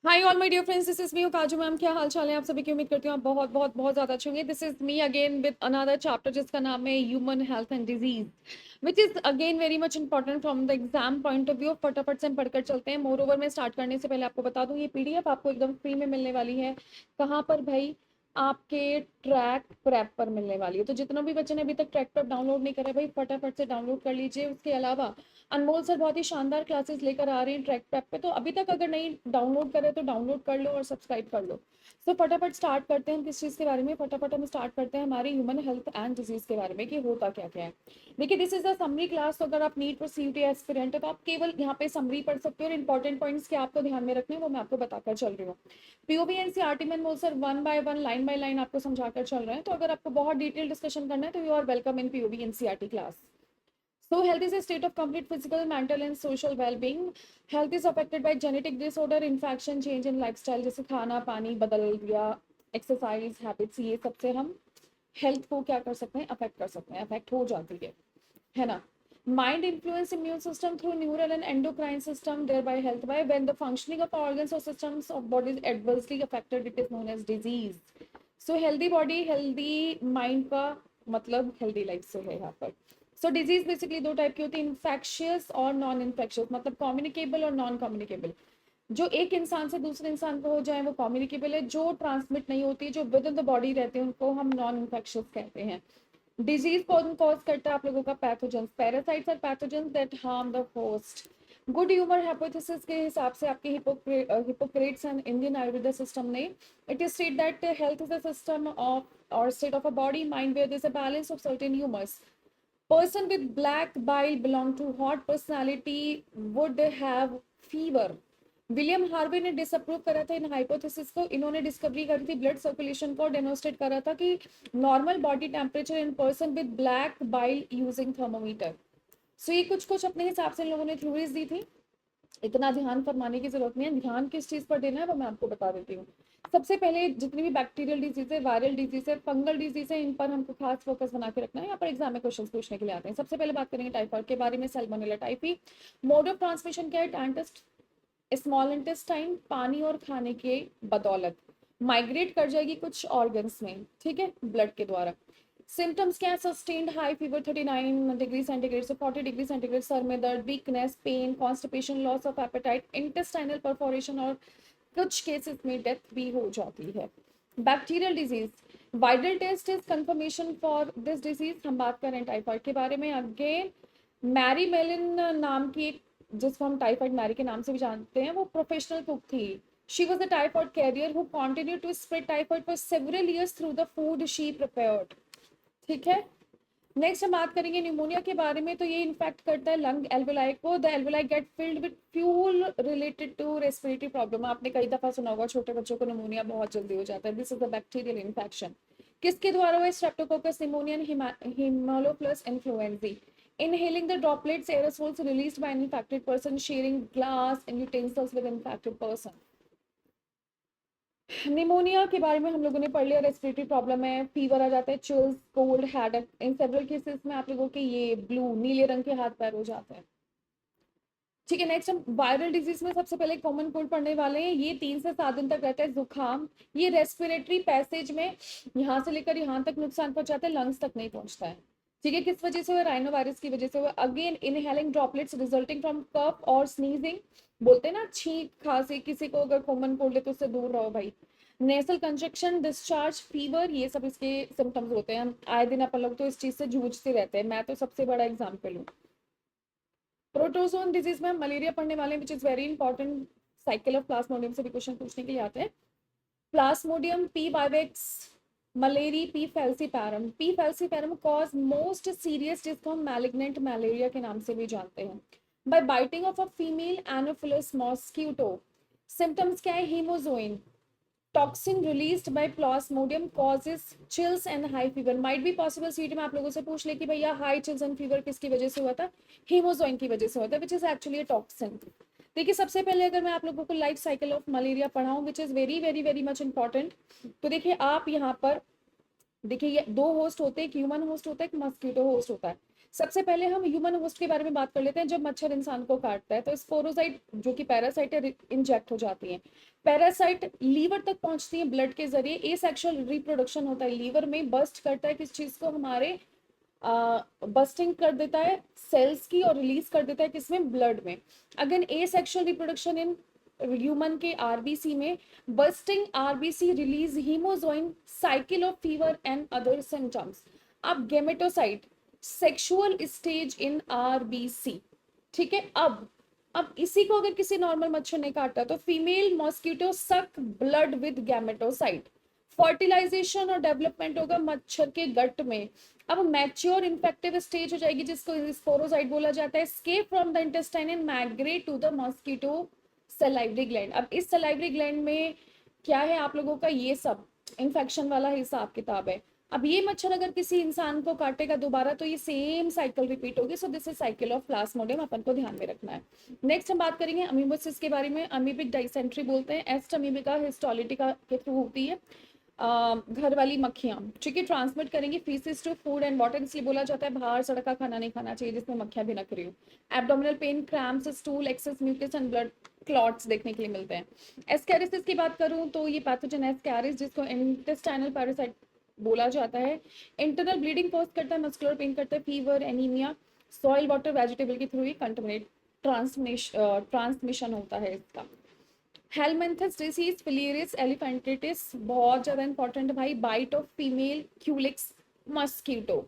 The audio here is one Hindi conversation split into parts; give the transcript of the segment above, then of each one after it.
Hi all my dear friends, this is me Kaju ma'am. क्या हाल चाल है आप सभी की? उम्मीद करती हूँ आप बहुत बहुत बहुत ज़्यादा अच्छे होंगे। This is me again with another chapter जिसका नाम है human health and disease, which is again very much important from the exam point of view. फटाफट से हम पढ़कर चलते हैं। मोर ओवर में स्टार्ट करने से पहले आपको बता दूँ, ये पीडीएफ आपको एकदम फ्री में मिलने वाली है। कहाँ पर भाई? आपके ट्रैक प्रेप पर मिलने वाली है। तो जितना भी बच्चे ने अभी तक ट्रैक प्रेप डाउनलोड नहीं करा भाई, फटाफट से डाउनलोड कर लीजिए। उसके अलावा अनमोल सर बहुत ही शानदार क्लासेस लेकर आ रहे हैं ट्रैक प्रेप पे, तो अभी तक अगर नहीं डाउनलोड करे तो डाउनलोड कर लो और सब्सक्राइब कर लो। तो फटाफट स्टार्ट करते हैं हम किस चीज़ के बारे में। फटाफट हम स्टार्ट करते हैं हमारी ह्यूमन हेल्थ एंड डिजीज के बारे में कि होता क्या क्या है। देखिए, this is a summary class. तो अगर आप नीट और सीयूटी एस्पिरेंट है तो आप केवल यहाँ पे समरी पढ़ सकते हो और इंपॉर्टेंट पॉइंट्स क्या आपको ध्यान में रखने हैं वो मैं आपको बताकर चल रही हूँ। पीओबी एनसीईआरटी में Anmol sir one by one line by line आपको समझाकर चल रहे हैं। तो अगर आपको बहुत डिटेल डिस्कशन करना है तो you are welcome in POB NCERT class. So health is a state of complete physical, mental and social well-being. Health is affected by genetic disorder, infection, change in lifestyle जैसे खाना पानी बदल दिया, एक्सरसाइज हैबिट्स, ये सबसे हम हेल्थ को क्या कर सकते हैं, अफेक्ट कर सकते हैं, अफेक्ट हो जाती है ना। Mind influence immune system through neural and endocrine system, thereby health. By when the functioning of organs or systems of body is adversely affected, it is known as disease. So healthy body, healthy mind का मतलब healthy life से है यहाँ पर। सो डिजीज बेसिकली दो टाइप की होती है, इन्फेक्शियस और नॉन इन्फेक्शियस, मतलब कम्युनिकेबल और नॉन कम्युनिकेबल। जो एक इंसान से दूसरे इंसान को हो जाए वो कम्युनिकेबल है, जो ट्रांसमिट नहीं होती, जो विद इन द बॉडी रहते हैं उनको हम नॉन इन्फेक्शियस कहते हैं। डिजीज कौन कॉज करता है आप लोगों का? पैथोजेंस, पैरासाइट्स और pathogens that harm the host. Good humour hypothesis के हिसाब से आपके Hippocrates and Indian Ayurveda system ने it is state that health is a system of और state of a body mind where there is a balance of certain humours. Person with black bile belong to hot personality would have fever. William Harvey ने डिसअप्रूव करा था इन हाइपोथेसिस को। इन्होंने डिस्कवरी करी थी ब्लड सर्कुलेशन को, डेमोन्स्ट्रेट करा था कि normal body temperature in person with black bile using thermometer. So ये कुछ कुछ अपने हिसाब से इन लोगों ने थ्योरीज दी थी। इतना ध्यान फरमाने की जरूरत नहीं है, ध्यान किस चीज पर देना है वो मैं आपको बता देती हूँ। सबसे पहले जितनी भी बैक्टीरियल डिजीज है, वायरल डिजीज है, फंगल डिजीज है, इन पर हमको खास फोकस बना के रखना है। यहाँ पर एग्जाम में क्वेश्चन पूछने के लिए आते हैं। सबसे पहले बात करेंगे टाइफाइड के बारे में, Salmonella typhi. Mode of transmission क्या है? डेंटिस्ट स्मॉल इंटेस्टाइन, पानी और खाने के बदौलत माइग्रेट कर जाएगी कुछ ऑर्गन्स में, ठीक है, ब्लड के द्वारा। सिम्टम्स क्या है? Sustained high fever 39 degree centigrade से 40 डिग्री सेंटीग्रेड, सर में दर्द, weakness, pain, constipation, loss of appetite, intestinal perforation और कुछ केसेस में डेथ भी हो जाती है। Bacterial disease, Widal test is confirmation for this disease. हम बात करें टाइफाइड के बारे में। अगेन मैरी मेलिन नाम की एक, जिसको हम टाइफाइड मैरी के नाम से भी जानते हैं, वो प्रोफेशनल कुक थी। She was the typhoid carrier who continue to spread typhoid for several years through the food she prepared, ठीक है। नेक्स्ट हम बात करेंगे न्यूमोनिया के बारे में। तो ये इन्फेक्ट करता है लंग एल्वेलाई को। The alveoli get filled with fuel related to respiratory problem. आपने कई दफा सुना होगा छोटे बच्चों को न्यूमोनिया बहुत जल्दी हो जाता है। This is a bacterial infection. किसके द्वारा हुआ? Streptococcus pneumoniae, haemophilus influenzae. Inhaling the droplets, aerosols released by an infected person, sharing glass and utensils with infected person. Pneumonia के बारे में हम लोगों ने पढ़ लिया। रेस्पिरेटरी प्रॉब्लम है, फीवर आ जाता है, chills, cold, headache. In several cases में आप लोगों के ये ब्लू नीले रंग के हाथ पैर हो जाते हैं, ठीक है। नेक्स्ट हम वायरल डिजीज में सबसे पहले कॉमन कोल्ड पढ़ने वाले हैं। ये 3 से 7 दिन तक रहता है, जुकाम। ये रेस्पिरेटरी पैसेज में यहाँ से लेकर यहाँ तक नुकसान पहुंचाता है, लंग्स तक नहीं पहुंचता है, ठीक है। किस वजह से हुआ? राइनो वायरस की वजह से हुआ। Again inhaling droplets resulting from cough और स्नीजिंग। बोलते हैं ना छींक खांसी, किसी को अगर कॉमन कोल्ड है तो उससे दूर रहो भाई। नेसल कंजक्शन, डिस्चार्ज, फीवर, ये सब इसके सिम्टम्स होते हैं। हम आए दिन अपन लोग तो इस चीज से जूझते रहते हैं, मैं तो सबसे बड़ा एग्जाम्पल हूँ। प्रोटोजोन डिजीज में हम मलेरिया पढ़ने वाले हैं, विच is very important. Cycle of Plasmodium से भी क्वेश्चन पूछने के लिए आते हैं। Plasmodium, P vivax, malariae, P falciparum. P falciparum cause most serious, जिसको हम मैलिग्नेंट मलेरिया के नाम से भी जानते हैं, by biting of a female anopheles mosquito. Symptoms क्या है? Haemozoin, toxin released by plasmodium causes chills and high fever. Might be possible seat में आप लोगों से पूछ ले कि भैया हाई चिल्स एंड फीवर किसकी वजह से हुआ था? हीमोजोइन की वजह से होता है, which is actually a toxin. देखिए, सबसे पहले अगर मैं आप लोगों को लाइफ साइकिल ऑफ मलेरिया पढ़ाऊं, which is very very very much important, तो देखिए आप यहाँ पर देखिए ये 2 होस्ट होते हैं, एक ह्यूमन होस्ट होता है, एक मस्कीटो होस्ट होता है। सबसे पहले हम ह्यूमन होस्ट के बारे में बात कर लेते हैं। जब मच्छर इंसान को काटता है तो स्पोरोसाइट जो कि पैरासाइट है इंजेक्ट हो जाती है। पैरासाइट लीवर तक पहुंचती है ब्लड के जरिए। एसेक्सुअल रिप्रोडक्शन होता है लीवर में, बस्ट करता है किस चीज को, हमारे बस्टिंग कर देता है सेल्स की और रिलीज कर देता है किसमें, ब्लड में। Again asexual reproduction in human के आरबीसी में, bursting RBC release hemozoin, cycle of fever and other symptoms. अब gametocyte sexual stage in RBC, ठीक है। अब इसी को अगर किसी नॉर्मल मच्छर ने काटा तो फीमेल मॉस्किटो सक ब्लड विद गैमेटोसाइट, फर्टिलाइजेशन और डेवलपमेंट होगा मच्छर के गट में। अब मैच्योर इन्फेक्टिव स्टेज हो जाएगी जिसको स्पोरोसाइट बोला जाता है। Escape from the intestine and migrate to the mosquito salivary gland. अब इस सलाइवरी ग्लैंड में क्या है आप लोगों का, ये सब इन्फेक्शन वाला हिसाब किताब है। अब ये मच्छर अगर किसी इंसान को काटेगा दोबारा तो ये सेम साइकिल रिपीट होगी। So this is cycle of plasmodium, अपन को ध्यान में रखना है। नेक्स्ट हम बात करेंगे अमीबोसिस के बारे में। अमीबिक डाइसेंट्री बोलते हैं, एस्ट अमीबिका हिस्टोलिटिका के थ्रू होती है। घर वाली मक्खियां, ठीक है, ट्रांसमिट करेंगी faeces to food and water, इसलिए बोला जाता है बाहर सड़क का खाना नहीं खाना चाहिए जिसमें मक्खियां भी नक रही हो। Abdominal pain, cramps, stool, excess mucus and blood clots देखने के लिए मिलते हैं। एस्कैरिसिस की बात करूं तो ये पैथोजन एस्कैरिस जिसको इंटेस्टाइनल पैरासाइट बोला जाता है। इंटरनल ब्लीडिंग कॉज करता है, मस्कुलर पेन करता है, fever, anaemia, soil water vegetable के थ्रू ही कंटामिनेट ट्रांसमिशन होता है इसका। हेलमिंथस डिसीज, फिलेरियस एलिफेंटिटिस बहुत ज्यादा इंपॉर्टेंट है भाई, bite of female culex mosquito,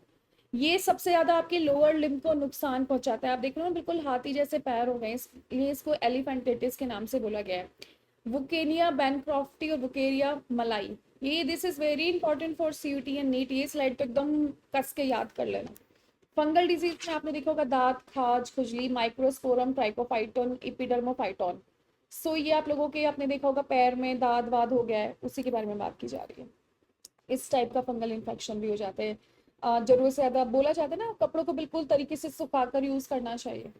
ये सबसे ज्यादा आपके लोअर लिम्ब को नुकसान पहुंचाता है। आप देख रहे हो बिल्कुल हाथी जैसे पैर हो गए, इसलिए इसको एलिफेंटिटिस के नाम से बोला गया है। वुकेनिया बैनक्रॉफ्टी और वुकेरिया मलाई, ये this is very important for CUET and NEET, ये स्लाइड तो एकदम कस के याद कर लेना। फंगल डिजीज में आपने देखा होगा दांत, खाज, खुजली, माइक्रोस्पोरम, ट्राइकोफाइटोन, इपिडर्मोफाइटोन। सो ये आप लोगों के आपने देखा होगा पैर में दाद वाद हो गया है, उसी के बारे में बात की जा रही है। इस टाइप का फंगल इन्फेक्शन भी हो जाते हैं। जरूरत से ज्यादा बोला जाता है ना, कपड़ों को बिल्कुल तरीके से सुखा कर यूज करना चाहिए।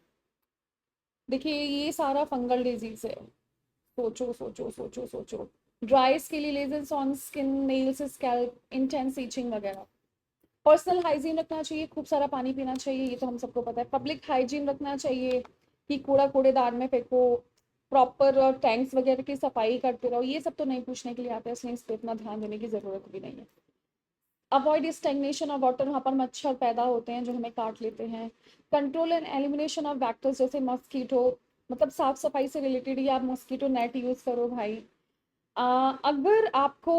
देखिए ये सारा फंगल डिजीज है। सोचो सोचो सोचो सोचो। Dry scaly lesions on skin, nails, scalp, intense itching वगैरह। पर्सनल हाइजीन रखना चाहिए, खूब सारा पानी पीना चाहिए, ये तो हम सबको पता है। पब्लिक हाइजीन रखना चाहिए कि कूड़ा कूड़ेदान में फेंको, प्रॉपर टैंक्स वगैरह की सफाई करते रहो, ये सब तो नहीं पूछने के लिए आता है, इसलिए इस पर इतना ध्यान देने की जरूरत भी नहीं है। अवॉइड स्टेगनेशन ऑफ वाटर, वहाँ पर मच्छर पैदा होते हैं जो हमें काट लेते हैं। Control and elimination of vectors जैसे मस्कीटो, मतलब साफ सफाई से रिलेटेड ही आप मस्कीटो नेट यूज करो भाई। अगर आपको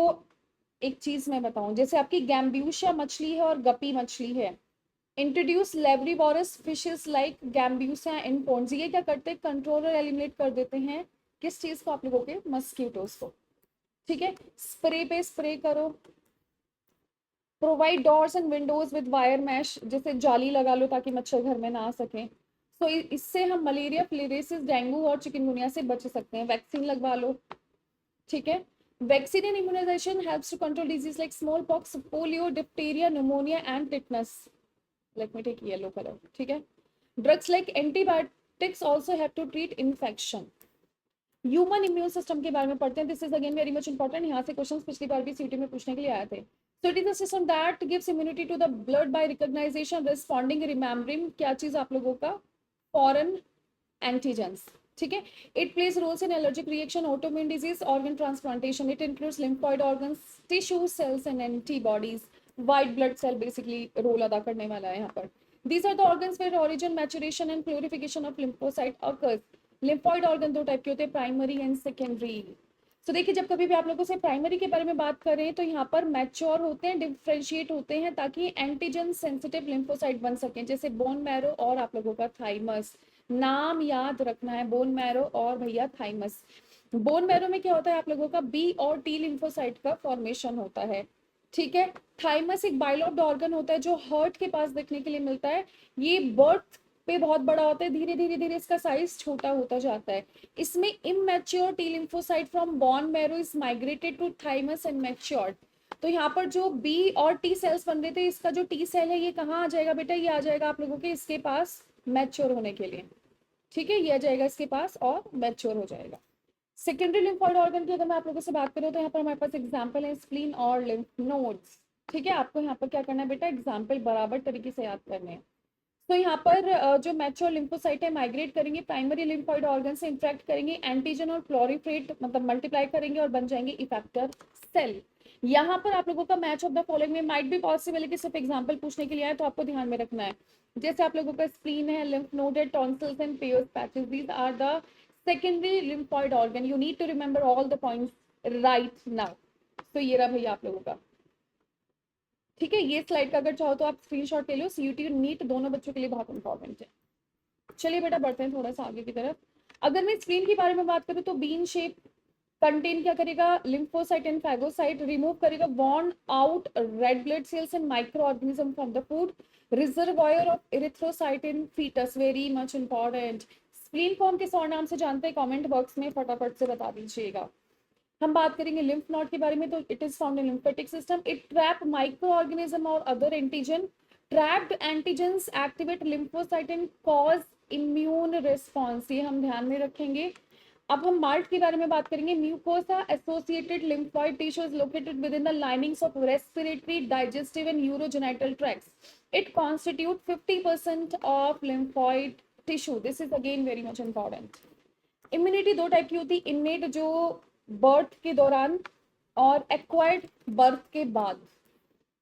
एक चीज मैं बताऊं, जैसे आपकी गैम्ब्यूशिया मछली है और गपी मछली है, इंट्रोड्यूस लेवरीवोरस फिशेस लाइक गैम्ब्यूसिया इन पोन्स, ये क्या करते हैं, कंट्रोल और एलिमिनेट कर देते हैं किस चीज को, आप लोगों के मस्कीटोस को, ठीक है। स्प्रे पे स्प्रे करो। Provide doors and Windows with wire mesh, जैसे जाली लगा लो ताकि मच्छर घर में ना आ सके। सो इससे हम मलेरिया, फिलेरियासिस, डेंगू और चिकनगुनिया से बच सकते हैं। वैक्सीन लगवा लो, ठीक है। Vaccine and immunisation helps to control disease like small pox, polio, diphtheria, pneumonia and tetanus. Let me take yellow colour, ठीक है। Drugs like antibiotics also have to treat infection. Human immune system के बारे में पढ़ते हैं। This is again very much important, यहाँ से क्वेश्चंस पिछली बार भी सीटी में पूछने के लिए आए थे। So it is a system that gives immunity to the blood by recognisation, responding, remembering, क्या चीज आप लोगों का, फॉरेन एंटीजेंस, ठीक है। It plays roles in allergic reaction, autoimmune disease, organ transplantation. It includes lymphoid organs, tissue cells and antibodies. White blood cell basically role अदा करने वाला है यहाँ पर। These are the organs where origin, maturation and purification of lymphocyte occurs. Lymphoid organ दो टाइप के होते हैं, प्राइमरी एंड सेकेंडरी। तो देखिए जब कभी भी आप लोगों से प्राइमरी के बारे में बात करें तो यहाँ पर मैच्योर होते हैं, डिफ्रेंशिएट होते हैं ताकि एंटीजन सेंसिटिव लिम्फोसाइट बन सकें, जैसे बोन मैरो और आप लोगों का थाइमस। नाम याद रखना है, बोन मैरो और भैया थाइमस। बोन मैरो में क्या होता है, आप लोगों का बी और टी लिम्फोसाइट का फॉर्मेशन होता है, ठीक है। थाइमस एक बाइलोब्ड ऑर्गन होता है जो हार्ट के पास देखने के लिए मिलता है। ये बर्थ पे बहुत बड़ा होता है, धीरे धीरे धीरे इसका साइज छोटा होता जाता है। इसमें immature T lymphocyte from bone marrow is migrated to thymus and matured. तो यहाँ पर जो बी और टी सेल्स बन रहे थे, इसका जो टी सेल है ये कहाँ आ जाएगा बेटा, ये आ जाएगा आप लोगों के इसके पास मैच्योर होने के लिए, ठीक है, ये आ जाएगा इसके पास और मैच्योर हो जाएगा। सेकेंडरी लिम्फॉइड ऑर्गन की अगर मैं आप लोगों से बात करूँ तो यहाँ पर हमारे पास एग्जाम्पल है स्प्लीन और लिम्फ नोड्स, ठीक है। आपको यहाँ पर क्या करना है बेटा, एग्जाम्पल बराबर तरीके से याद करने हैं। तो यहाँ पर जो मैच्योर लिम्फोसाइट है माइग्रेट करेंगे, प्राइमरी लिम्फोइड ऑर्गन से इंटरेक्ट करेंगे, एंटीजन और प्लोरीफेट मतलब मल्टीप्लाई करेंगे और बन जाएंगे इफेक्टर सेल। यहाँ पर आप लोगों का मैच ऑफ द फॉलोइंग में माइट बी पॉसिबिलिटी, सिर्फ एग्जांपल पूछने के लिए आए तो आपको ध्यान में रखना है। जैसे आप लोगों का स्प्लीन है, लिम्फ नोड है, tonsils and Peyer's patches, these are the secondary lymphoid organ. You need to remember all the points right now. तो ये रहा भैया आप लोगों का, ठीक है। ये स्लाइड का अगर चाहो तो आप स्क्रीनशॉट ले लो, सीयूटी नीट दोनों बच्चों के लिए बहुत इंपॉर्टेंट है। चलिए बेटा बढ़ते हैं थोड़ा सा आगे की तरफ। अगर मैं स्क्रीन के बारे में बात करूं तो बीन शेप कंटेन क्या करेगा, लिम्फोसाइट एंड फैगोसाइट, रिमूव करेगा worn out red blood cells and micro organism from the food, reservoir of erythrocyte in foetus, very much important. Spleen form किस और नाम से जानते हैं, कमेंट बॉक्स में फटाफट से बता दीजिएगा। हम बात करेंगे लिम्फ नोड के बारे में, तो it is found in lymphatic system, it trap microorganism और other antigen, trapped antigens activate lymphocyte and cause immune response, ये हम ध्यान में रखेंगे। अब हम मार्ट के बारे में बात करेंगे, mucosa associated lymphoid tissues located with in the linings of respiratory, digestive and urogenital tracts, it constitute 50% of lymphoid tissue, this is again very much important. Immunity दो टाइप की होती है, इननेट जो बर्थ के दौरान और एक्वायर्ड बर्थ के बाद,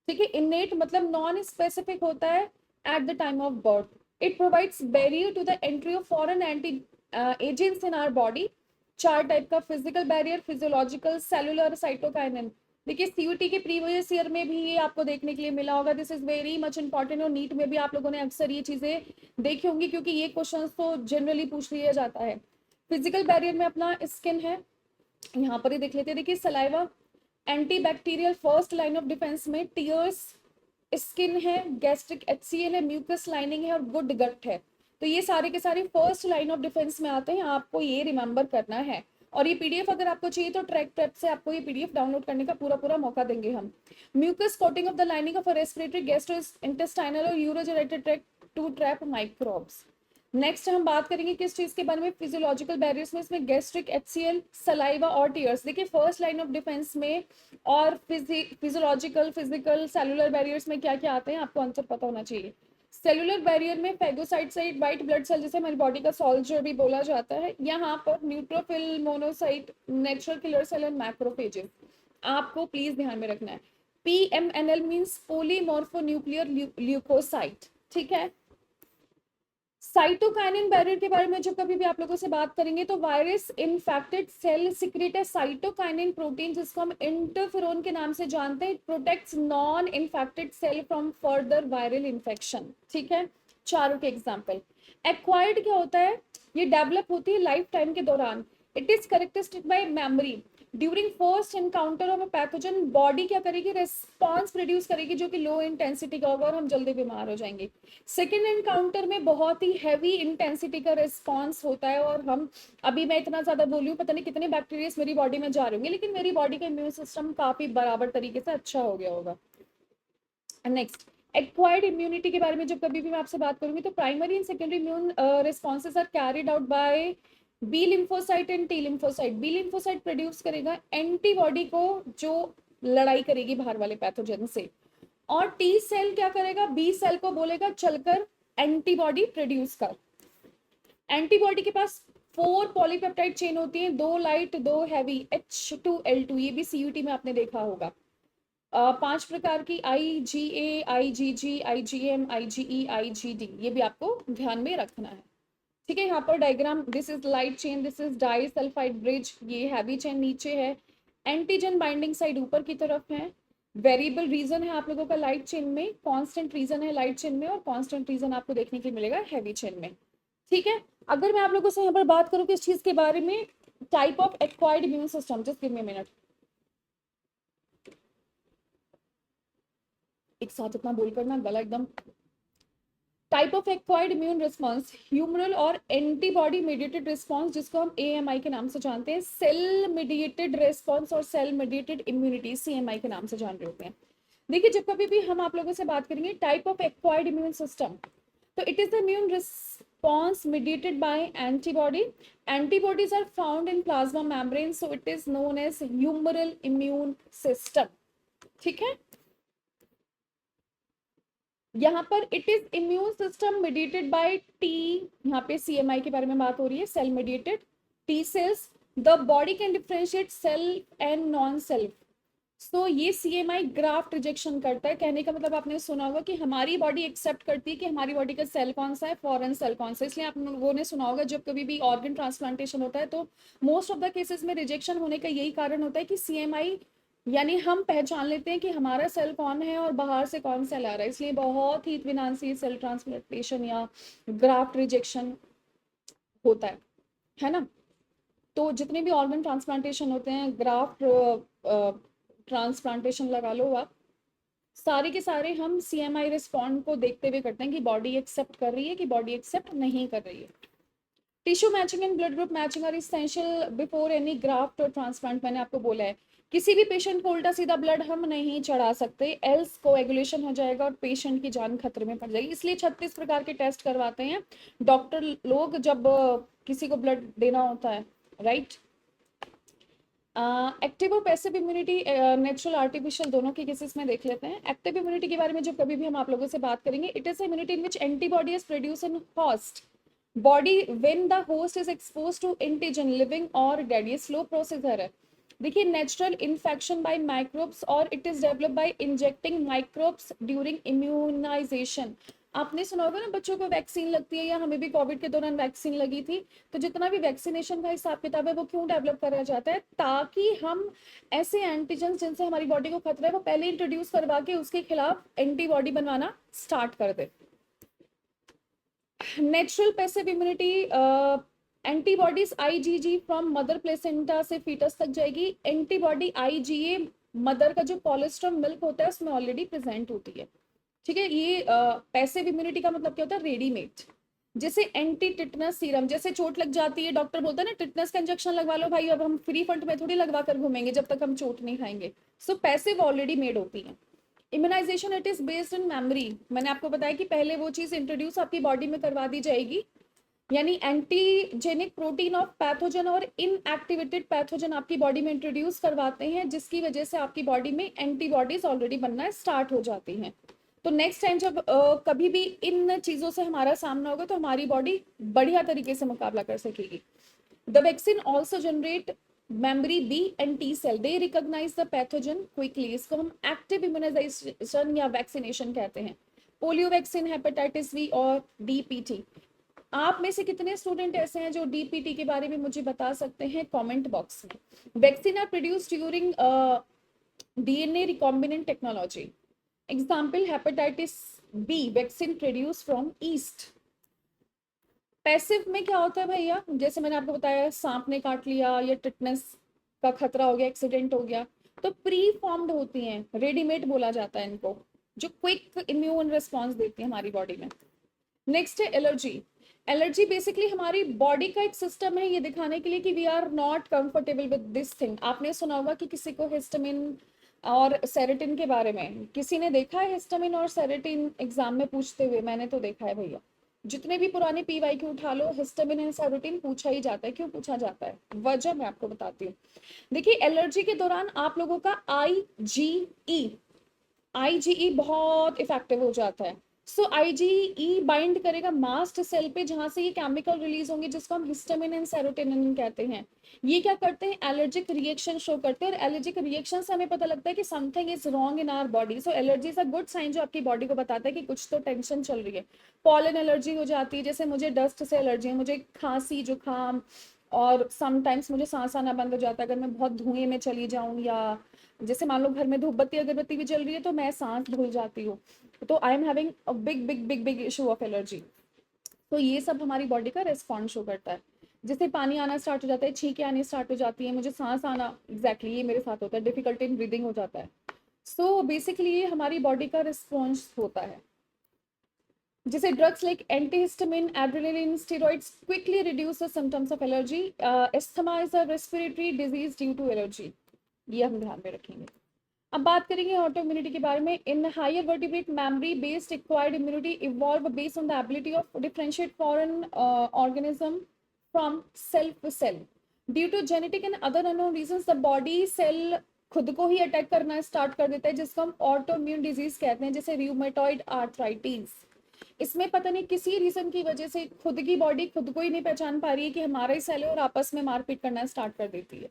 ठीक है। इननेट मतलब नॉन स्पेसिफिक होता है at the time of birth, it provides barrier to the entry of foreign anti agents in our body. चार टाइप का, physical barrier, physiological, cellular, cytokinin. देखिए सीयूटी के प्रीवियस ईयर में भी ये आपको देखने के लिए मिला होगा, this is very much important, और नीट में भी आप लोगों ने अक्सर ये चीजें देखी होंगी क्योंकि ये क्वेश्चंस तो जनरली पूछ लिया जाता है। फिजिकल बैरियर में अपना स्किन है, यहाँ पर ही देख लेते हैं। देखिए saliva antibacterial first line of defence में, टीयर्स स्किन है, गैस्ट्रिक एचसीएल है, म्यूकस लाइनिंग है और गुड गट है। तो ये सारे के सारे फर्स्ट लाइन ऑफ डिफेंस में आते हैं, आपको ये रिमेंबर करना है। और ये पीडीएफ अगर आपको चाहिए तो ट्रैक प्रेप से आपको ये पीडीएफ डाउनलोड करने का पूरा पूरा मौका देंगे हम। Mucous coating of the lining of respiratory, gastrointestinal और urogenital tract to trap microbes. Next हम बात करेंगे किस चीज के बारे में, फिजियोलॉजिकल बैरियर्स में, इसमें गैस्ट्रिक एचसीएल, सलाइवा और टीयर्स। देखिए फर्स्ट लाइन ऑफ डिफेंस में और फिजियोलॉजिकल, फिजिकल, सेलुलर बैरियर्स में क्या क्या आते हैं आपको आंसर पता होना चाहिए। सेलुलर बैरियर में फैगोसाइट, व्हाइट ब्लड सेल जिसे हमारी बॉडी का सोल्जर भी बोला जाता है, यहाँ पर neutrophil, monocyte, natural killer cell and macrophages, आपको प्लीज ध्यान में रखना है। पीएमएनएल मींस पोलीमॉर्फोन्यूक्लियर ल्यूकोसाइट, ठीक है। साइटोकाइनिन बैरियर के बारे में जब कभी भी आप लोगों से बात करेंगे तो वायरस इन्फेक्टेड सेल सिक्रेट है साइटोकाइनिन प्रोटीन, जिसको हम इंटरफेरोन के नाम से जानते हैं, protects non infected cell from further viral infection, ठीक है। चारों के एग्जांपल। एक्वायर्ड क्या होता है, ये डेवलप होती है लाइफ टाइम के दौरान, it is characteristic bye memory, during first encounter of a pathogen body क्या करेगी, रिस्पॉन्स प्रोड्यूस करेगी जो कि लो इंटेंसिटी का होगा और हम जल्दी बीमार हो जाएंगे। सेकेंड एनकाउंटर में बहुत ही हैवी इंटेंसिटी का रिस्पॉन्स होता है, और हम अभी मैं इतना ज्यादा बोली हूँ, पता नहीं कितने बैक्टीरिया मेरी बॉडी में जा रहे होंगे, लेकिन मेरी बॉडी का इम्यून सिस्टम काफी बराबर तरीके से अच्छा हो गया होगा। नेक्स्ट एक्वायर्ड इम्यूनिटी के बारे में जब कभी भी मैं आपसे बात करूंगी तो primary and secondary immune responses are carried out by B lymphocyte and T lymphocyte. B lymphocyte produce करेगा एंटीबॉडी को जो लड़ाई करेगी बाहर वाले पैथोजन से, और टी सेल क्या करेगा, बी सेल को बोलेगा चलकर एंटीबॉडी प्रोड्यूस कर। एंटीबॉडी के पास 4 पॉलीपेप्टाइड चेन होती है, 2 लाइट 2 हैवी, H2L2, ये भी सीयूटी में आपने देखा होगा। 5 प्रकार की, IgA, IgG, IgM, IgE, IgD, ये भी आपको ध्यान में रखना है, ठीक है। यहाँ पर diagram, this is light chain, this is disulphide bridge, ये हैवी चेन नीचे है, एंटीजन बाइंडिंग साइड ऊपर की तरफ है, वेरिएबल रीजन है आप लोगों का लाइट चेन में, कांस्टेंट रीजन है लाइट चेन में, और कांस्टेंट रीजन आपको देखने के लिए मिलेगा हैवी चेन में, ठीक है। अगर मैं आप लोगों से यहाँ पर बात करूँ किस चीज के बारे में, type of acquired immune system, just give me a minute, एक साथ इतना बोल करना गला एकदम। Type of acquired immune response, humoral और एंटीबॉडी मेडिएटेड रिस्पॉन्स, जिसको हम AMI के नाम से जानते हैं, सेल मेडिएटेड रिस्पॉन्स और सेल मेडिएटेड इम्यूनिटी CMI के नाम से जान रहे होते हैं। देखिए जब कभी भी हम आप लोगों से बात करेंगे type of acquired immune system, तो it is the immune response mediated by antibody. Antibodies are found in plasma membrane, so it is known as humoral immune system, ठीक है। यहाँ पर it is immune system mediated by T, यहाँ पे सीएमआई के बारे में बात हो रही है, cell mediated T cells, the body can differentiate self and non self. So ये सीएमआई ग्राफ्ट रिजेक्शन करता है। कहने का मतलब आपने सुना होगा कि हमारी बॉडी एक्सेप्ट करती है कि हमारी बॉडी का सेल कौन सा है, फॉरेन सेल कौन सा है। इसलिए आप लोगों ने सुना होगा जब कभी भी ऑर्गन ट्रांसप्लांटेशन होता है तो मोस्ट ऑफ द केसेस में रिजेक्शन होने का यही कारण होता है कि सीएमआई, यानी हम पहचान लेते हैं कि हमारा सेल कौन है और बाहर से कौन सेल आ रहा है। इसलिए बहुत ही इत्मीनान से सेल ट्रांसप्लांटेशन या ग्राफ्ट रिजेक्शन होता है ना। तो जितने भी ऑर्गन ट्रांसप्लांटेशन होते हैं, ग्राफ्ट ट्रांसप्लांटेशन लगा लो आप, सारे के सारे हम सीएमआई रिस्पॉन्ड को देखते हुए करते हैं कि बॉडी एक्सेप्ट कर रही है कि बॉडी एक्सेप्ट नहीं कर रही है। Tissue matching and blood group matching are essential before any graft और ट्रांसप्लांट। मैंने आपको बोला है किसी भी पेशेंट को उल्टा सीधा ब्लड हम नहीं चढ़ा सकते, एल्स कोएगुलेशन हो जाएगा और पेशेंट की जान खतरे में पड़ जाएगी। इसलिए 36 प्रकार के टेस्ट करवाते हैं डॉक्टर लोग जब किसी को ब्लड देना होता है, राइट। एक्टिव और पैसिव इम्यूनिटी, नेचुरल आर्टिफिशियल, दोनों के केसेस में देख लेते हैं। एक्टिव इम्यूनिटी के बारे में जब कभी भी हम आप लोगों से बात करेंगे, it is immunity in which antibody is produce in host body when the host is expose to antigen living और डेड। ये स्लो प्रोसेस है। देखिए, नेचुरल इन्फेक्शन बाय माइक्रोब्स और it is develop by injecting microbes during immunisation. आपने सुना होगा ना, बच्चों को वैक्सीन लगती है, या हमें भी कोविड के दौरान वैक्सीन लगी थी। तो जितना भी वैक्सीनेशन का हिसाब किताब है वो क्यों डेवलप करा जाता है, ताकि हम ऐसे एंटीजन जिनसे हमारी बॉडी को खतरा है वो पहले इंट्रोड्यूस करवा के उसके खिलाफ एंटीबॉडी बनवाना स्टार्ट कर दे। Natural passive immunity, antibodies IgG from mother placenta से फीटस तक जाएगी। एंटीबॉडी आईजीए मदर का जो कोलेस्ट्रॉल मिल्क होता है उसमें ऑलरेडी प्रेजेंट होती है, ठीक है। ये पैसिव इम्यूनिटी का मतलब क्या होता है, रेडीमेड। जैसे एंटी टिटनस सीरम, जैसे चोट लग जाती है डॉक्टर बोलता है ना टिटनस का इंजेक्शन लगवा लो भाई, अब हम फ्री फंड में थोड़ी लगवा कर घूमेंगे जब तक हम चोट नहीं खाएंगे। सो पैसिव ऑलरेडी मेड होती है। Immunisation it is based in memory. मैंने आपको बताया कि पहले वो चीज इंट्रोड्यूस आपकी बॉडी में करवा दी जाएगी, यानी एंटीजेनिक प्रोटीन ऑफ पैथोजन और इनएक्टिवेटेड पैथोजन आपकी बॉडी में इंट्रोड्यूस करवाते हैं, जिसकी वजह से आपकी बॉडी में एंटीबॉडीज ऑलरेडी बनना स्टार्ट हो जाती हैं। तो नेक्स्ट टाइम जब कभी भी इन चीजों से हमारा सामना होगा तो हमारी बॉडी बढ़िया तरीके से मुकाबला कर सकेगी। The vaccine also generate memory B and T cell, they recognise the pathogen quickly. इसको हम एक्टिव इम्यूनाइजेशन या वैक्सीनेशन कहते हैं। पोलियो वैक्सीन, हेपेटाइटिस वी और डीपीटी। आप में से कितने स्टूडेंट ऐसे हैं जो डीपीटी के बारे में मुझे बता सकते हैं कमेंट बॉक्स में। Vaccine are produced during DNA recombinant technology. Example, hepatitis B vaccine produce from yeast. Passive में क्या होता है भैया, जैसे मैंने आपको बताया सांप ने काट लिया या टिटनेस का खतरा हो गया, एक्सीडेंट हो गया, तो प्री फॉर्म्ड होती हैं, रेडीमेड बोला जाता है इनको, जो क्विक इम्यून रिस्पॉन्स देती है हमारी बॉडी में। नेक्स्ट है एलर्जी। एलर्जी बेसिकली हमारी बॉडी का एक सिस्टम है ये दिखाने के लिए कि we are not comfortable with this thing. आपने सुना होगा कि किसी को हिस्टामिन और सेरोटिन के बारे में, किसी ने देखा है हिस्टामिन और सेरोटिन एग्जाम में पूछते हुए? मैंने तो देखा है भैया, जितने भी पुराने पीवाई क्यू उठा लो, हिस्टामिन एंड सेरोटिन पूछा ही जाता है। क्यों पूछा जाता है, वजह मैं आपको बताती हूँ। देखिए, एलर्जी के दौरान आप लोगों का आईजीई बहुत इफेक्टिव हो जाता है। सो आईजीई बाइंड करेगा मास्ट सेल पे, जहां से ये केमिकल रिलीज होंगे जिसको हम हिस्टामिन एंड सेरोटोनिन कहते हैं। ये क्या करते हैं, एलर्जिक रिएक्शन शो करते हैं, और एलर्जिक रिएक्शन से हमें पता लगता है कि something is wrong in our body. So allergy is a good sign जो आपकी बॉडी को बताता है कि कुछ तो टेंशन चल रही है। पॉलन एलर्जी हो जाती है, जैसे मुझे डस्ट से एलर्जी है, मुझे खांसी जुकाम और समटाइम्स मुझे सांस आना बंद हो जाता है अगर मैं बहुत धुएं में चली जाऊं, या जैसे मान लो घर में धूप बत्ती अगरबत्ती भी जल रही है तो मैं सांस भूल जाती हूँ। तो I am having a big big big big issue of allergy. तो ये सब हमारी बॉडी का रेस्पॉन्स शो करता है। जैसे पानी आना स्टार्ट हो जाता है, छींकें आनी स्टार्ट हो जाती है, मुझे सांस आना, एग्जैक्टली ये मेरे साथ होता है, डिफिकल्टी इन ब्रीदिंग हो जाता है। सो बेसिकली ये हमारी बॉडी का रिस्पॉन्स होता है। जैसे drugs like antihistamine, adrenaline, steroids quickly reduce the symptoms of allergy. Asthma is a respiratory disease due to allergy, ये हम ध्यान में रखेंगे। अब बात करेंगे ऑटो इम्यूनिटी के बारे में। In higher vertebrate memory based acquired immunity evolve based on the ability of differentiate foreign organism from cell to cell due to genetic and other unknown reasons. The body cell खुद को ही अटैक करना स्टार्ट कर देता है, जिसको हम ऑटोइम्यून डिजीज कहते हैं, जैसे रूमेटॉइड आर्थराइटिस। इसमें पता नहीं किसी रीजन की वजह से खुद की बॉडी खुद को ही नहीं पहचान पा रही है कि हमारा ही सेल है, और आपस में मारपीट करना स्टार्ट कर देती है।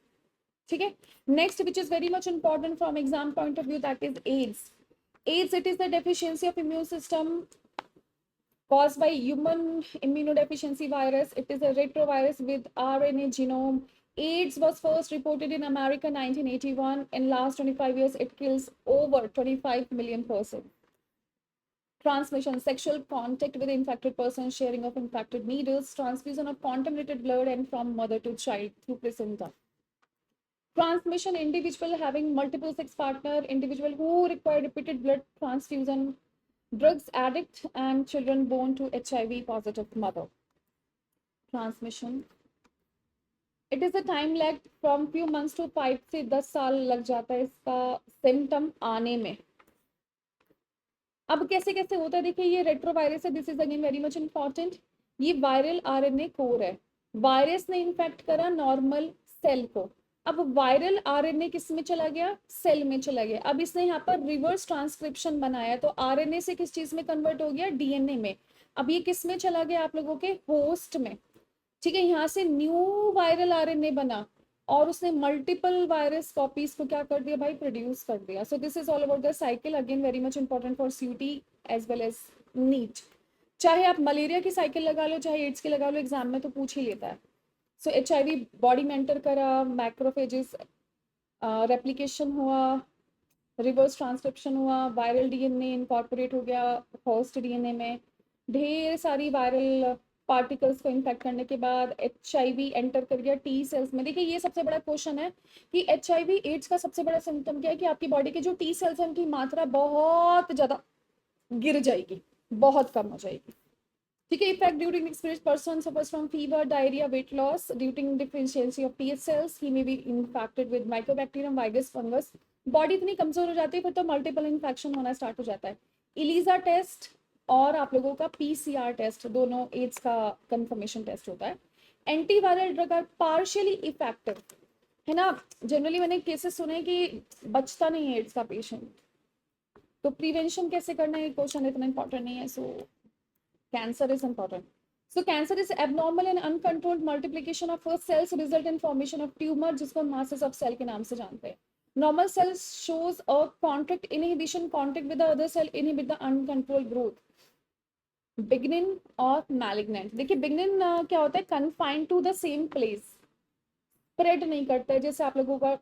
ठीक है, next which is very much important from exam point of view, that is AIDS. AIDS, it is the deficiency of immune system caused by human immunodeficiency virus. It is a retrovirus with RNA genome. AIDS was first reported in America 1981. In last 25 years, it kills over 25 million persons. Transmission, sexual contact with infected persons, sharing of infected needles, transfusion of contaminated blood and from mother to child through placenta. Transmission, individual having multiple sex partner, individual who require repeated blood transfusion, drugs addict and children born to HIV positive mother. Transmission, it is a time lag from few months to 5 से 10 साल लग जाता है इसका सिम्टम आने में। अब कैसे कैसे होता है, देखिए ये रेट्रोवायरस है, this is again very much important. ये वायरल आरएनए कोर है, वायरस ने इन्फेक्ट करा नॉर्मल सेल को। अब वायरल आरएनए किस में चला गया, सेल में चला गया। अब इसने यहाँ पर रिवर्स ट्रांसक्रिप्शन बनाया, तो आरएनए से किस चीज में कन्वर्ट हो गया, डीएनए में। अब ये किस में चला गया, आप लोगों के होस्ट में। ठीक है, यहाँ से न्यू वायरल आरएनए बना और उसने मल्टीपल वायरस कॉपीज को क्या कर दिया भाई, प्रोड्यूस कर दिया। So this is all about the cycle, again very much important for CUT as well as NEET. चाहे आप मलेरिया की साइकिल लगा लो, चाहे एड्स की लगा लो, एग्जाम में तो पूछ ही लेता है। सो HIV बॉडी में एंटर करा, मैक्रोफेजेस रेप्लिकेशन हुआ, रिवर्स ट्रांसक्रिप्शन हुआ, वायरल डीएनए इनकॉर्पोरेट हो गया होस्ट डीएनए में, ढेर सारी वायरल पार्टिकल्स को इन्फेक्ट करने के बाद HIV एंटर कर गया टी सेल्स में। देखिए ये सबसे बड़ा क्वेश्चन है कि HIV एड्स का सबसे बड़ा सिम्टम क्या है, कि आपकी बॉडी के जो टी सेल्स हैं उनकी मात्रा बहुत ज्यादा गिर जाएगी, बहुत कम हो जाएगी। ठीक है, effect during experience, person suffers from fever, diarrhoea, weight loss, during differentiation of T cells, he may be infected with mycobacterium, virus, fungus. Body इतनी कमजोर हो जाती है फिर तो मल्टीपल इन्फेक्शन होना स्टार्ट हो जाता है। इलीजा टेस्ट और आप लोगों का PCR टेस्ट, दोनों एड्स का कंफर्मेशन टेस्ट होता है। Antiviral drug are partially effective, है ना। जनरली मैंने केसेस सुने कि बचता नहीं है एड्स का पेशेंट, तो प्रिवेंशन कैसे करना है, क्वेश्चन इतना इंपॉर्टेंट नहीं है। So cancer is important. So cancer is abnormal and uncontrolled multiplication of first cells result in formation of tumor, जिसको masses of cell के नाम से जानते हैं। Normal cells shows a contact inhibition, contact with the other cell inhibit the uncontrolled growth. Benign और malignant, देखिए benign क्या होता है, confined to the same place, spread नहीं करता है, जैसे आप लोगों का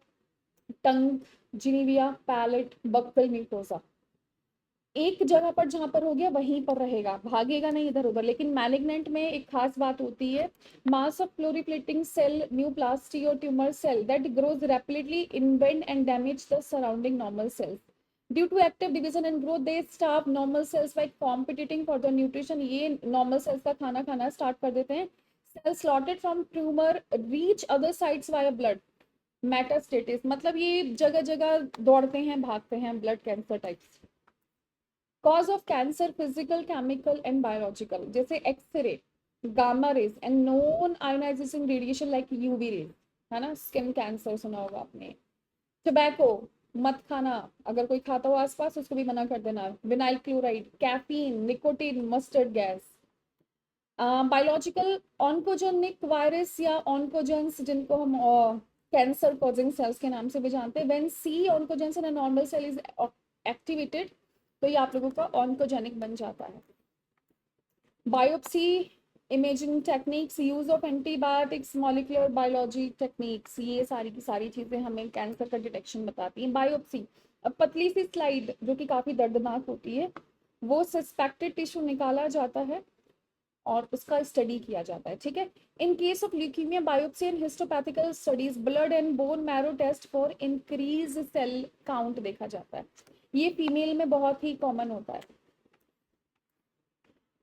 टंग, जिनीविया, पैलेट, बक्कल म्यूकोसा, एक जगह पर जहां पर हो गया वहीं पर रहेगा, भागेगा नहीं इधर उधर। लेकिन मैलिग्नेंट में एक खास बात होती है, मास ऑफ प्लोरीप्लेटिंग सेल, न्यूप्लास्टी और tumour cell that grows rapidly invade and damage the surrounding normal cells. Due to active division and growth they starve normal cells by competing for the nutrition. ये नॉर्मल सेल्स का खाना खाना स्टार्ट कर देते हैं। Cell sloughed from tumour reach other sites via blood, metastasis, मतलब ये जगह जगह दौड़ते हैं, भागते हैं, blood cancer types. Cause of cancer physical, chemical and biological, जैसे x ray, gamma rays and non ionising radiation like UV rays, है ना। स्किन कैंसर सुना होगा आपने। टोबैको मत खाना, अगर कोई खाता हो आसपास उसको भी मना कर देना। Vinyl chloride, caffeine, nicotine, mustard gas. Biological, oncogenic virus या ऑन्कोजेंस, जिनको हम कैंसर कॉजिंग सेल्स के नाम से भी जानते हैं। When c oncogenes in a normal cell is activated, तो ये आप लोगों का ऑन्कोजेनिक बन जाता है। Biopsy, imaging techniques, use of antibiotics, molecular biology techniques, ये सारी की सारी चीजें हमें कैंसर का डिटेक्शन बताती हैं। बायोप्सी, अब पतली सी स्लाइड जो कि काफी दर्दनाक होती है, वो सस्पेक्टेड टिश्यू निकाला जाता है और उसका स्टडी किया जाता है। ठीक है, in case of leukaemia, biopsy and histopathological studies, blood and bone marrow test for increase cell count देखा जाता है। ये फीमेल में बहुत ही कॉमन होता है।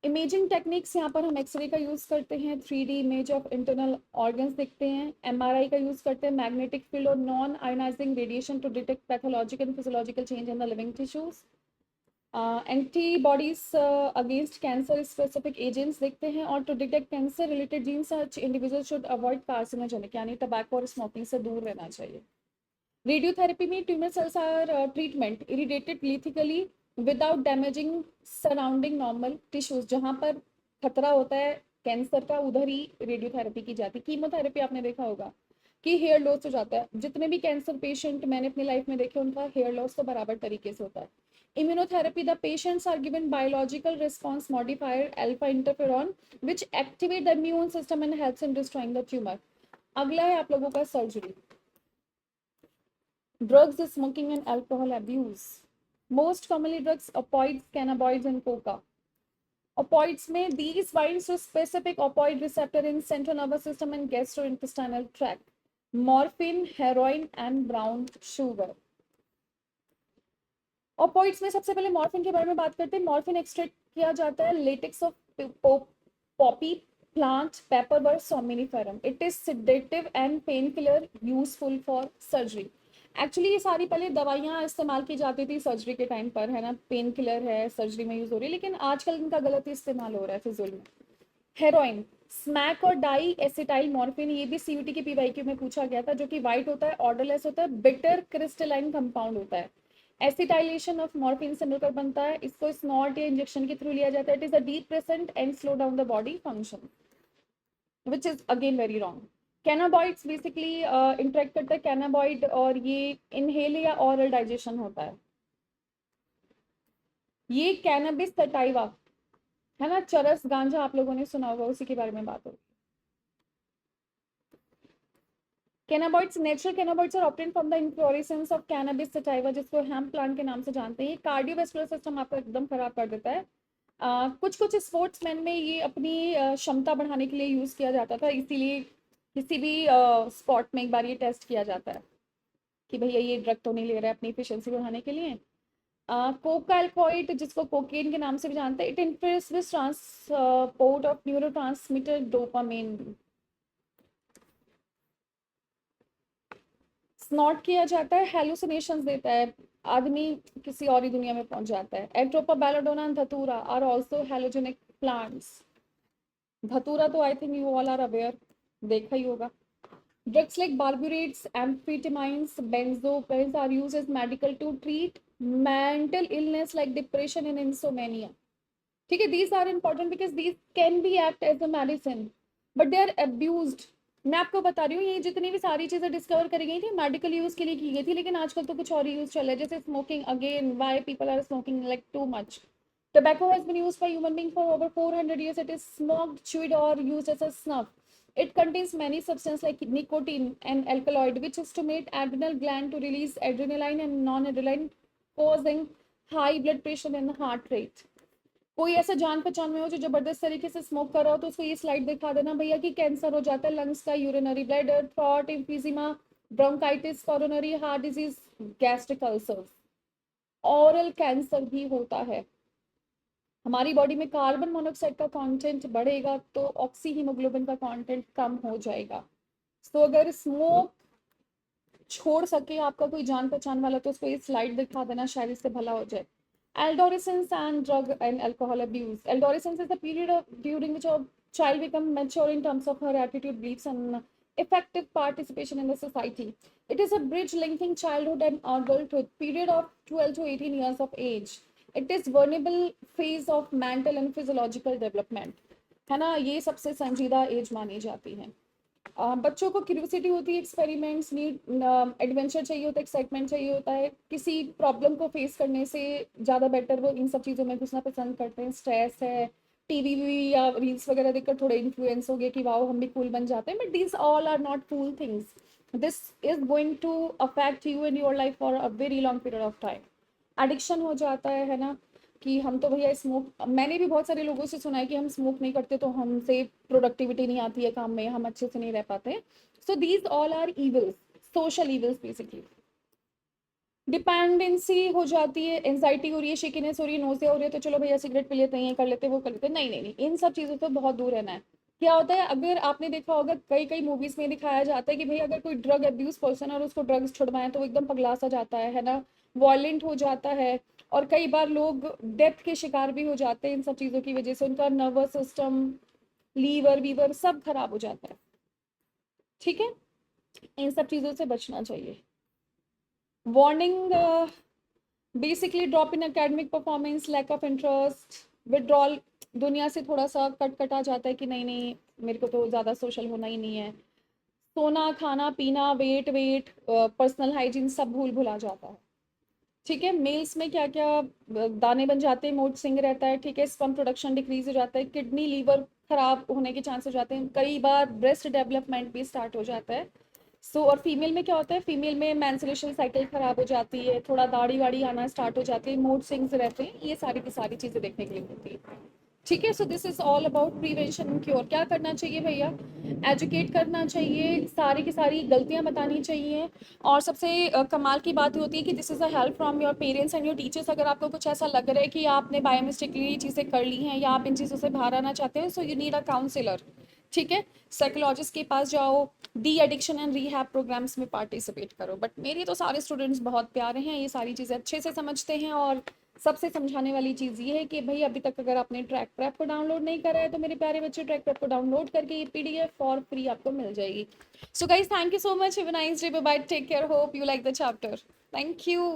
इमेजिंग टेक्निक्स, यहाँ पर हम एक्सरे का यूज करते हैं, 3D image of internal organs देखते हैं। MRI का यूज करते हैं, मैग्नेटिक फील्ड और non ionising radiation to detect pathological and physiological change in the living tissues. Antibodies against cancer specific agents देखते हैं, और to detect cancer related genes such individual should avoid carcinogenic, यानी टबैको और स्मोकिंग से दूर रहना चाहिए। रेडियोथेरेपी में tumour cells are treatment irradiated lethally without damaging surrounding normal tissues. जहाँ पर खतरा होता है कैंसर का उधर ही रेडियोथेरेपी की जाती है। कीमोथेरेपी आपने देखा होगा कि हेयर लॉस हो जाता है। जितने भी कैंसर पेशेंट मैंने अपनी लाइफ में देखे उनका हेयर लॉस तो बराबर तरीके से होता है। Immunotherapy the patients are given biological response modifier alpha interferon which activate the immune system and helps in destroying the tumour. अगला है आप लोगों का surgery. Drugs, smoking, and alcohol abuse. Most commonly drugs, opioids, cannabinoids, and coca. Opioids में these binds to specific opioid receptor in central nervous system and gastrointestinal tract. Morphine, heroin, and brown sugar. Opioids में सबसे पहले मॉर्फिन के बारे में बात करते हैं। मॉर्फिन एक्सट्रैक्ट किया जाता है latex of poppy plant papaver somniferum. It is sedative and painkiller useful for surgery. Actually ये सारी पहले दवाइयाँ इस्तेमाल की जाती थी सर्जरी के टाइम पर, है ना, पेन किलर है सर्जरी में यूज हो रही है, लेकिन आजकल इनका गलत इस्तेमाल हो रहा है फिजूल में। हेरोइन, स्मैक और डाई एसिटाइल मॉर्फिन, ये भी सीयूटी के पीवाईक्यू में पूछा गया था, जो कि व्हाइट होता है, ऑर्डरलेस होता है, बिटर क्रिस्टलाइन कंपाउंड होता है। एसिटाइलेशन ऑफ मॉर्फिन से मिलकर बनता है। इसको स्नॉट या इंजेक्शन के थ्रू लिया जाता है। It is a depressant and slow down the body function, which is again very wrong. Cannabinoids basically interact करता है कैनाबॉइड, और ये इनहेल या ऑरल डाइजेशन होता है। ये कैनबिस सटाइवा है ना, चरस गांजा आप लोगों ने सुना होगा, उसी के बारे में बात होगी। Cannabinoids, natural cannabinoids are obtained from the inflorescence of cannabis sativa, जिसको हेम्प प्लांट के नाम से जानते हैं। ये कार्डियोवैस्कुलर सिस्टम आपका एकदम खराब कर देता है। कुछ कुछ स्पोर्ट्समैन में ये अपनी क्षमता बढ़ाने के लिए यूज किया जाता था, इसीलिए किसी भी स्पॉट में एक बार ये टेस्ट किया जाता है कि भैया ये ड्रग तो नहीं ले रहा है अपनी एफिशिएंसी बढ़ाने के लिए। कोका अल्कोइड, जिसको कोकेन के नाम से भी जानते हैं, it interferes with transport of neurotransmitter dopamine. Snout किया जाता है, हेलुसिनेशंस देता है, आदमी किसी और ही दुनिया में पहुंच जाता है। Atropa, belladonna and dhatura are also hallucinogenic plants. धतूरा तो I think you all are aware, देखा ही होगा। Drugs like barbiturates, amphetamines, benzodiazepines are used as medical to treat mental illness like depression and insomnia. ठीक है, these are important because these can be act as a medicine, but they are abused. मैं आपको बता रही हूँ ये जितनी भी सारी चीजें डिस्कवर करी गई थी मेडिकल यूज के लिए की गई थी, लेकिन आजकल तो कुछ और यूज चल रहा है, जैसे smoking. Again why people are smoking like too much. Tobacco has been used by human being for over 400 years. It is smoked, chewed, or used as a snuff. It contains many substances like nicotine and alkaloid, which stimulate adrenal gland to release adrenaline and non-adrenaline, causing high blood pressure and heart rate. कोई ऐसा जान पहचान में हो जो जबरदस्त तरीके से स्मोक कर रहा हो तो उसको ये स्लाइड दिखा देना भैया कि कैंसर हो जाता है लंग्स का, urinary bladder, throat emphysema, bronchitis, coronary heart disease, gastric ulcer. Oral cancer भी होता है। हमारी बॉडी में कार्बन मोनोऑक्साइड का कंटेंट बढ़ेगा तो ऑक्सी हीमोग्लोबिन का कंटेंट कम हो जाएगा। तो अगर स्मोक छोड़ सके आपका कोई जान पहचान वाला तो उसको ये स्लाइड दिखा देना, शायद इससे भला हो जाए। Adolescence and drug and alcohol abuse. Adolescence is the period during which a child becomes mature in terms of her attitude, beliefs, and effective participation in the society. It is a bridge linking childhood and adulthood, period of 12 to 18 years of age. It is vulnerable phase of mental and physiological development. है ना, ये सबसे संजीदा एज मानी जाती है। बच्चों को क्यूरियोसिटी होती है, एक्सपेरिमेंट्स नीड, एडवेंचर चाहिए होता है, एक्साइटमेंट चाहिए होता है, किसी प्रॉब्लम को फेस करने से ज़्यादा बेटर वो इन सब चीज़ों में घुसना पसंद करते हैं। स्ट्रेस है, टीवी या रील्स वगैरह देखकर थोड़े इन्फ्लुएंस हो गए कि वाओ हम भी कूल बन जाते हैं, but these all are not cool things. This is going to affect you in your life for a very long period of time. Addiction हो जाता है ना, कि हम तो भैया स्मोक, मैंने भी बहुत सारे लोगों से सुना है कि हम स्मोक नहीं करते तो हमसे प्रोडक्टिविटी नहीं आती है काम में, हम अच्छे से नहीं रह पाते। So these all are evils, social evils basically. Dependency हो जाती है, एंजाइटी हो रही है, शेकिनेस हो रही है, नोजिया हो रही है, तो चलो भैया सिगरेट पी लेते हैं, ये कर लेते हैं, वो कर लेते हैं। नहीं नहीं नहीं, इन सब चीज़ों से बहुत दूर रहना है। क्या होता है, अगर आपने देखा होगा कई कई मूवीज में दिखाया जाता है कि भाई अगर कोई ड्रग अब्यूज पर्सन और उसको ड्रग्स छुड़वाएं तो वो एकदम पगला सा जाता है ना, वॉयलेंट हो जाता है, और कई बार लोग डेथ के शिकार भी हो जाते हैं इन सब चीज़ों की वजह से। उनका नर्वस सिस्टम, लीवर वीवर सब खराब हो जाता है। ठीक है, इन सब चीज़ों से बचना चाहिए। Warning, basically drop in academic performance, lack of interest, withdrawal, दुनिया से थोड़ा सा कट आ जाता है कि नहीं नहीं मेरे को तो ज़्यादा सोशल होना ही नहीं है। सोना, खाना पीना, वेट वेट, पर्सनल हाइजीन सब भूला जाता है। ठीक है, मेल्स में क्या क्या दाने बन जाते हैं, मूड स्विंग रहता है। ठीक है, स्पर्म प्रोडक्शन डिक्रीज हो जाता है, किडनी लीवर खराब होने के चांस हो जाते हैं, कई बार ब्रेस्ट डेवलपमेंट भी स्टार्ट हो जाता है। और फीमेल में क्या होता है, फीमेल में मेंस्ट्रुएशन साइकिल खराब हो जाती है, थोड़ा दाढ़ी वाड़ी आना स्टार्ट हो जाती है, मूड स्विंग्स रहते हैं, ये सारी की सारी चीज़ें देखने के लिए मिलती है। ठीक है, सो this is all about prevention and cure. क्या करना चाहिए भैया, एजुकेट करना चाहिए, सारी की सारी गलतियां बतानी चाहिए। और सबसे कमाल की बात होती है कि this is a help from your parents and your teachers. अगर आपको कुछ ऐसा लग रहा है कि आपने बाय मिस्टेकली ये चीज़ें कर ली हैं या आप इन चीज़ों से बाहर आना चाहते हैं, so you need a counsellor. ठीक है, साइकोलॉजिस्ट के पास जाओ, de addiction and rehab programmes में पार्टिसिपेट करो। बट मेरे तो सारे स्टूडेंट्स बहुत प्यारे हैं, ये सारी चीज़ें अच्छे से समझते हैं। और सबसे समझाने वाली चीज़ ये है कि भाई अभी तक अगर आपने ट्रैक प्रैप को डाउनलोड नहीं करा है तो मेरे प्यारे बच्चे ट्रैक प्रैप को डाउनलोड करके ये पीडीएफ फॉर फ्री आपको मिल जाएगी। So guys thank you so much, have a nice day, bye bye, take care, hope you like the chapter, thank you.